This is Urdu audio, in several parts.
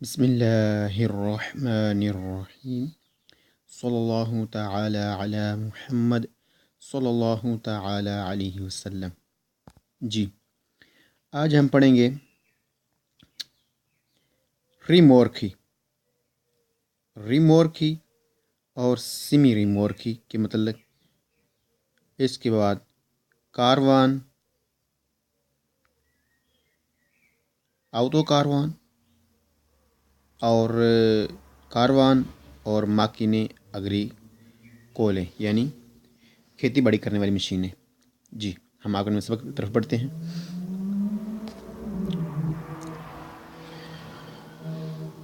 بسم اللہ الرحمن الرحیم صلی اللہ تعالی علی محمد صلی اللہ تعالی علیہ وسلم۔ جی، آج ہم پڑھیں گے ریمورکی ریمورکی اور سیمی ریمورکی کے متعلق، اس کے بعد کاروان، آوتو کاروان اور ماکینے اگری کولے یعنی کھیتی باڑی کرنے والی مشینیں۔ جی، ہم آگے میں سبق طرف بڑھتے ہیں۔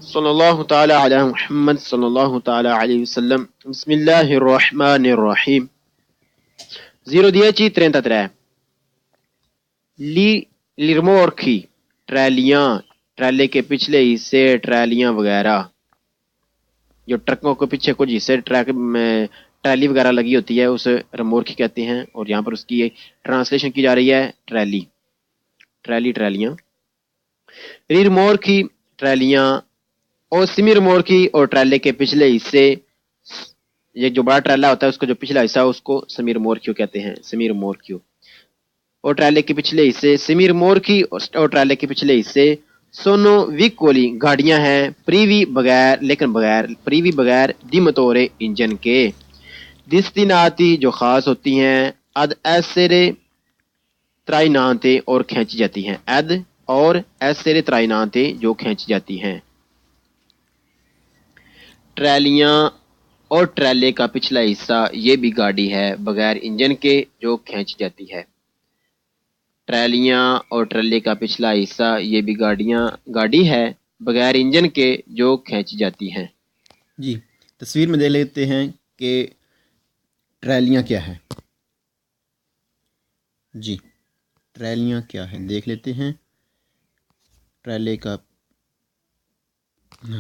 صلی اللہ تعالی علی محمد صلی اللہ تعالی علیہ وسلم۔ بسم اللہ الرحمن الرحیم۔ 01033 لیرمورکی ٹرالیاں، ٹرالے کے پچھلے حصے، ٹرالیاں وغیرہ، جو ٹرکوں کے پیچھے کچھ حصے ٹرک میں ٹرالی وغیرہ لگی ہوتی ہے اسے رمورکی کہتے ہیں، اور یہاں پر اس کی ٹرانسلیشن کی جا رہی ہے ٹرالیاں۔ ریمورکی ٹرالیاں اور سیمی رمورکی اور ٹرالے کے پچھلے حصے، یہ جو بڑا ٹرالا ہوتا ہے اس کا جو پچھلا حصہ اس کو سیمی رمورکیو کہتے ہیں، سیمی رمورکیو۔ اور ٹرالے کے پچھلے حصے سیمی رمورکی اور ٹرالے کے پچھلے حصے سونو ویکولی گاڑیاں ہیں، پریوی بغیر دی موتورے انجن کے، دستیناتی جو خاص ہوتی ہیں، اد ایسرے ترائنانتے اور کھینچی جاتی ہیں، اد اور ایسرے ترائنانتے جو کھینچی جاتی ہیں۔ ٹرالیاں اور ٹرالے کا پچھلا حصہ یہ بھی گاڑی ہے بغیر انجن کے جو کھینچ جاتی ہے۔ ٹرالیاں اور ٹرالے کا پچھلا حصہ یہ بھی گاڑی ہے بغیر انجن کے جو کھینچ جاتی ہیں۔ جی، تصویر میں دیکھ لیتے ہیں کہ ٹرالیاں کیا ہے۔ جی، ٹرالیاں کیا ہے دیکھ لیتے ہیں۔ ٹرالے کا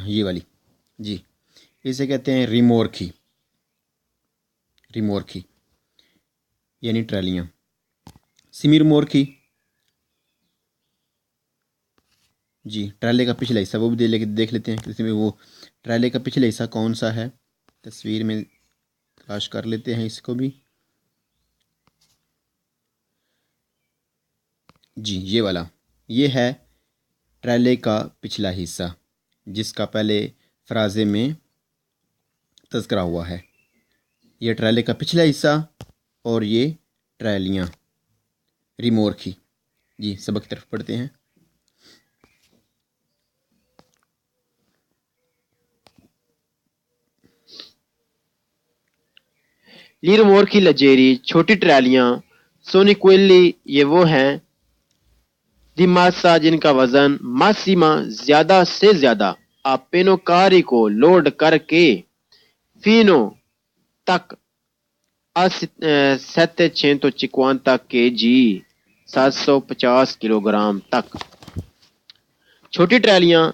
یہ والی، جی، اسے کہتے ہیں ریمورکی یعنی ٹرالیاں۔ سیمی رمورکی، جی، ٹرالے کا پچھلا حصہ، وہ بھی دیکھ لیتے ہیں کہ وہ ٹرالے کا پچھلا حصہ کون سا ہے۔ تصویر میں تلاش کر لیتے ہیں اس کو بھی۔ جی، یہ والا، یہ ہے ٹرالے کا پچھلا حصہ جس کا پہلے فرازے میں تذکرہ ہوا ہے۔ یہ ٹرالے کا پچھلا حصہ اور یہ ٹرالیاں ریمورکی۔ جی، سبق کی طرف پڑھتے ہیں۔ لیرمورکی لجیری چھوٹی ٹرالیاں، سونیکویلی یہ وہ ہیں، دی ماسا جن کا وزن، ماسیما زیادہ سے زیادہ، اپینو کاری کو لوڈ کر کے، فینو تک 750 کے جی 750 کلو گرام تک۔ چھوٹی ٹرالیاں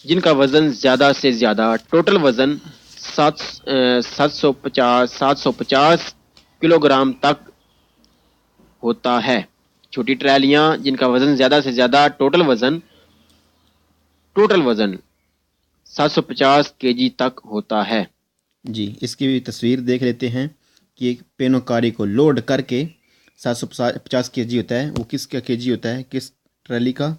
جن کا وزن زیادہ سے زیادہ، ٹوٹل وزن 750 کلو گرام تک ہوتا ہے۔ چھوٹی ٹرالیاں جن کا وزن زیادہ سے زیادہ، ٹوٹل وزن 750 کے جی تک ہوتا ہے۔ جی، اس کی بھی تصویر دیکھ لیتے ہیں کہ ایک پینوکاری کو لوڈ کر کے 750 کے جی ہوتا ہے۔ وہ کس کا کے جی ہوتا ہے؟ کس ٹرالی کا؟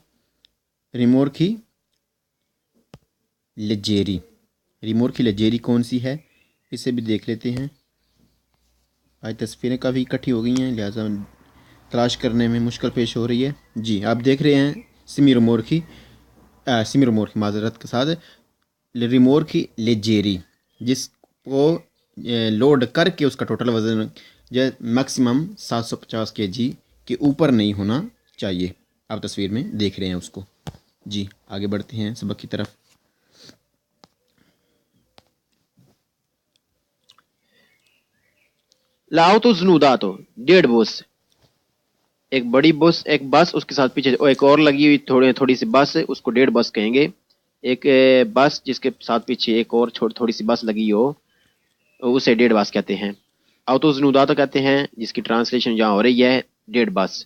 ریمورکی لجیری کون سی ہے، اسے بھی دیکھ لیتے ہیں۔ آج تصویریں کافی اکٹھی ہو گئی ہیں لہٰذا تلاش کرنے میں مشکل پیش ہو رہی ہے۔ جی، آپ دیکھ رہے ہیں سیمی رمورکی معذرت کے ساتھ ریمورکی لجیری، جس کو لوڈ کر کے اس کا ٹوٹل وزن میکسیمم 750 کے جی کے اوپر نہیں ہونا چاہیے۔ آپ تصویر میں دیکھ رہے ہیں اس کو۔ جی، آگے بڑھتے ہیں سبق کی طرف۔ لاؤتو زنوداتو 1.5 بس، ایک بڑی بس، ایک بس، اس کے ساتھ پیچھے ایک اور لگی ہوئی تھوڑی سی بس، اس کو 1.5 بس کہیں گے۔ ایک بس جس کے ساتھ پیچھے ایک اور تھوڑی سی بس لگی ہو اسے 1.5 بس کہتے ہیں۔ آؤتو زنوداتو کہتے ہیں جس کی ٹرانسلیشن جہاں ہو رہی ہے 1.5 بس۔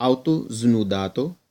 autosunudato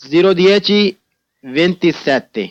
01027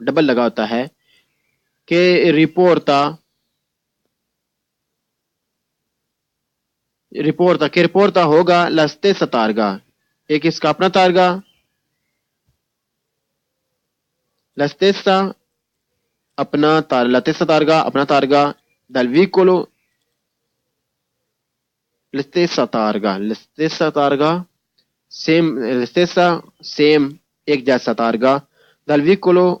ڈبل لگا ہوتا ہے کہ رپورتا ہوگا la stessa targa ایک اس کا اپنا تارگا la stessa targa اپنا تارگا dal vicolo la stessa targa same ایک جیسا تارگا dal vicolo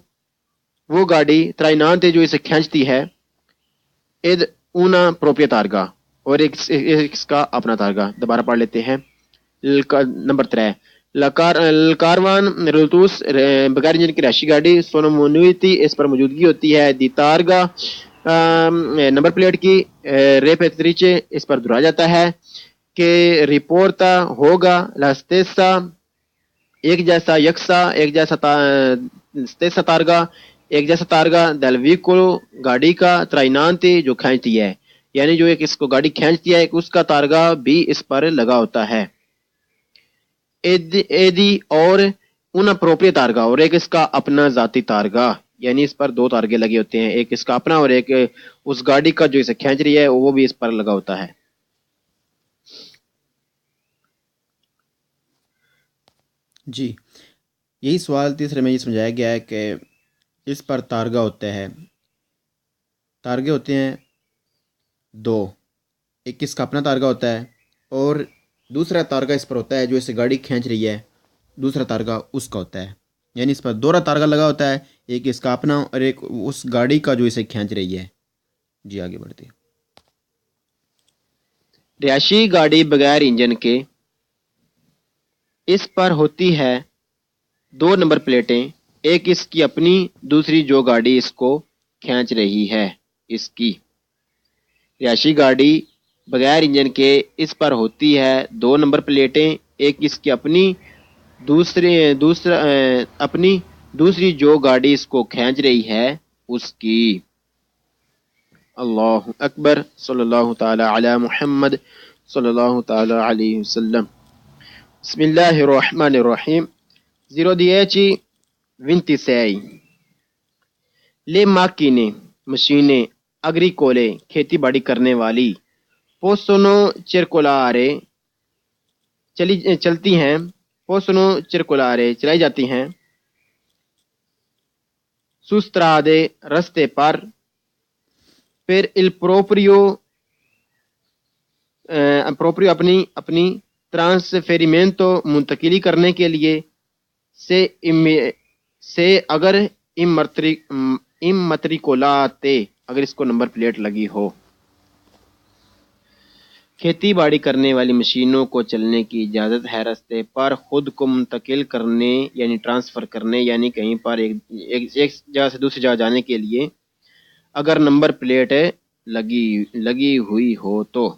وہ گاڑی trainante جو اسے کھینچتی ہے ed una propria targa اور ایک اس کا اپنا تارگا. دوبارہ پڑھ لیتے ہیں. نمبر 3 کاروان ریلتوس بغیر انجن کی رہائشی گاڑی سونو مونویتی اس پر موجودگی ہوتی ہے. دی تارگا نمبر پلیٹ کی ریپیتریچے اس پر دہرایا جاتا ہے کہ رپورتا ہوگا لاستیسا ایک جیسا یکساں ایک جیسا ستیسا تارگا ایک جیسا تارگا دل ویکولو گاڑی کا ترائنانتی جو کھینچتی ہے یعنی جو ایک اس کو گاڑی کھینچتی ہے ایک اس کا تارگا بھی اس پر لگا ہوتا ہے. ایدی اور ان اپروپری تارگا اور ایک اس کا اپنا ذاتی تارگا یعنی اس پر دو تارگے لگے ہوتے ہیں ایک اس کا اپنا اور ایک اس گاڑی کا جو اسے کھینچ رہی ہے وہ بھی اس پر لگا ہوتا ہے. جی یہی سوال تیسرے میں یہ سمجھایا گیا ہے کہ اس پر تارگا ہوتا ہے. تارگے ہوتے ہیں دو, ایک اس کا اپنا تارگا ہوتا ہے اور دوسرا تارگا اس پر ہوتا ہے جو اسے گاڑی کھینچ رہی ہے دوسرا تارگا اس کا ہوتا ہے یعنی اس پر دوہرا تارگا لگا ہوتا ہے ایک اس کا اپنا اور ایک اس گاڑی کا جو اسے کھینچ رہی ہے. جی آگے بڑھتے ہیں. رہائشی گاڑی بغیر انجن کے اس پر ہوتی ہے دو نمبر پلیٹیں ایک اس کی اپنی دوسری جو گاڑی اس کو کھینچ رہی ہے اس کی. رہائشی گاڑی بغیر انجن کے اس پر ہوتی ہے دو نمبر پلیٹیں ایک اس کی اپنی دوسری جو گاڑی اس کو کھینچ رہی ہے اس کی. اللہ اکبر صلی اللہ تعالی علی محمد صلی اللہ تعالی علیہ وسلم. بسم اللہ الرحمن الرحیم. 0:26 لے ماکینے مشینیں اگریکولے کھیتی باڑی کرنے والی پوسونو چرکولارے چلتی ہیں پوسونو چرکولارے چلائی جاتی ہیں سوسترادے رستے پر پھر الپروپریو اپنی ٹرانسفیریمنٹو منتقلی کرنے کے لیے سے اگر امتریکولاتے اگر اس کو نمبر پلیٹ لگی ہو. کھیتی باڑی کرنے والی مشینوں کو چلنے کی اجازت ہے رستے پر خود کو منتقل کرنے یعنی ٹرانسفر کرنے یعنی کہیں پر ایک جگہ سے دوسری جگہ جانے کے لیے اگر نمبر پلیٹ لگی ہوئی ہو تو.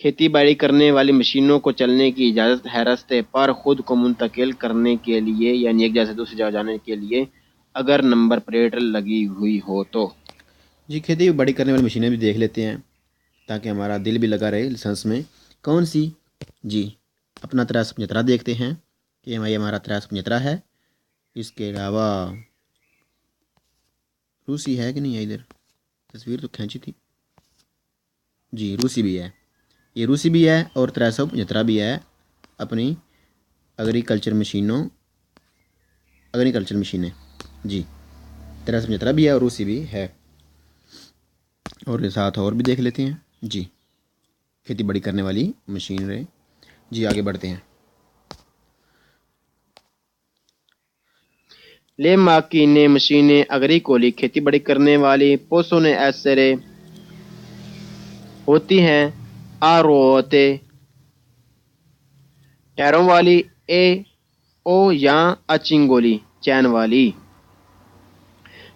کھیتی باڑی کرنے والی مشینوں کو چلنے کی اجازت ہے رستے پر خود کو منتقل کرنے کے لیے یعنی ایک جگہ سے دوسری جگہ جانے کے لیے اگر نمبر پلیٹ لگی ہوئی ہو تو. جی کھیتی باڑی کرنے والی مشینیں بھی دیکھ لیتے ہیں تاکہ ہمارا دل بھی لگا رہے لائسنس میں. کون سی؟ جی اپنا 375 دیکھتے ہیں کہ یہ ہمارا 375 ہے. اس کے علاوہ روسی ہے کہ نہیں ہے؟ ادھر تصویر تو کھینچی تھی. جی روسی بھی ہے, یہ روسی بھی ہے اور 375 بھی ہے اپنی ایگریکلچر مشینیں. جی 375 بھی ہے اور روسی بھی ہے. اور ساتھ اور بھی دیکھ لیتے ہیں. جی کھیتی باڑی کرنے والی مشینیں. جی آگے بڑھتے ہیں. لے ماکینے مشینیں اگریکولی کھیتی باڑی کرنے والی پوسونے ایسرے ہوتی ہیں آروتے ٹیروں والی اے او یا اچنگولی چین والی.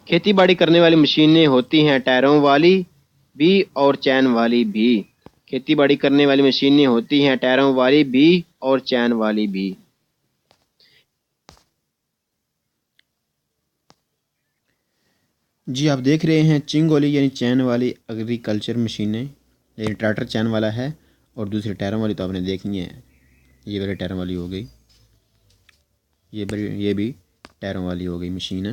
کھیتی باڑی کرنے والی مشینیں ہوتی ہیں ٹائروں والی بھی اور چین والی بھی. کھیتی باڑی کرنے والی مشینیں ہوتی ہیں ٹائروں والی بھی اور چین والی بھی. جی آپ دیکھ رہے ہیں چنگولی یعنی چین والی ایگریکلچر مشینیں یعنی ٹریکٹر چین والا ہے اور دوسری ٹائروں والی تو آپ نے دیکھنی ہے. یہ بڑے ٹائروں والی ہو گئی, یہ بھی ٹائروں والی ہو گئی مشین ہے.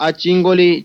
acingoli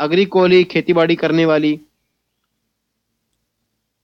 agricoli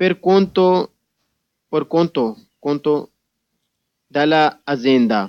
per conto della azienda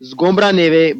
sgombra neve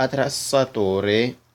attrezzature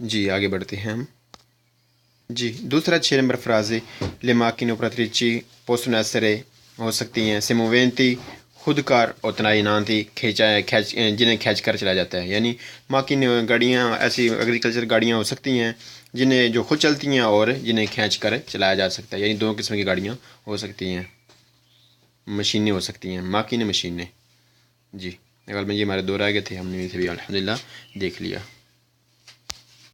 جی آگے بڑھتے ہیں ہم. جی دوسرا 6 نمبر فراز ہے لے ماکین اوپراتریچی پوسٹن ایسرے ہو سکتی ہیں سیمووینتی خود کار اتنائی نانتی کھینچ جنہیں کھینچ کر چلا جاتا ہے. یعنی ماکین گاڑیاں ایسی ایگریکلچر گاڑیاں ہو سکتی ہیں جنہیں جو خود چلتی ہیں اور جنہیں کھینچ کر چلایا جا سکتا ہے. یعنی دو قسم کی گاڑیاں ہو سکتی ہیں، مشینیں ہو سکتی ہیں، ماکین مشینیں. جی اگر میں یہ ہمارے دو رہ گئے تھے، ہم نے اسے بھی الحمدللہ دیکھ لیا.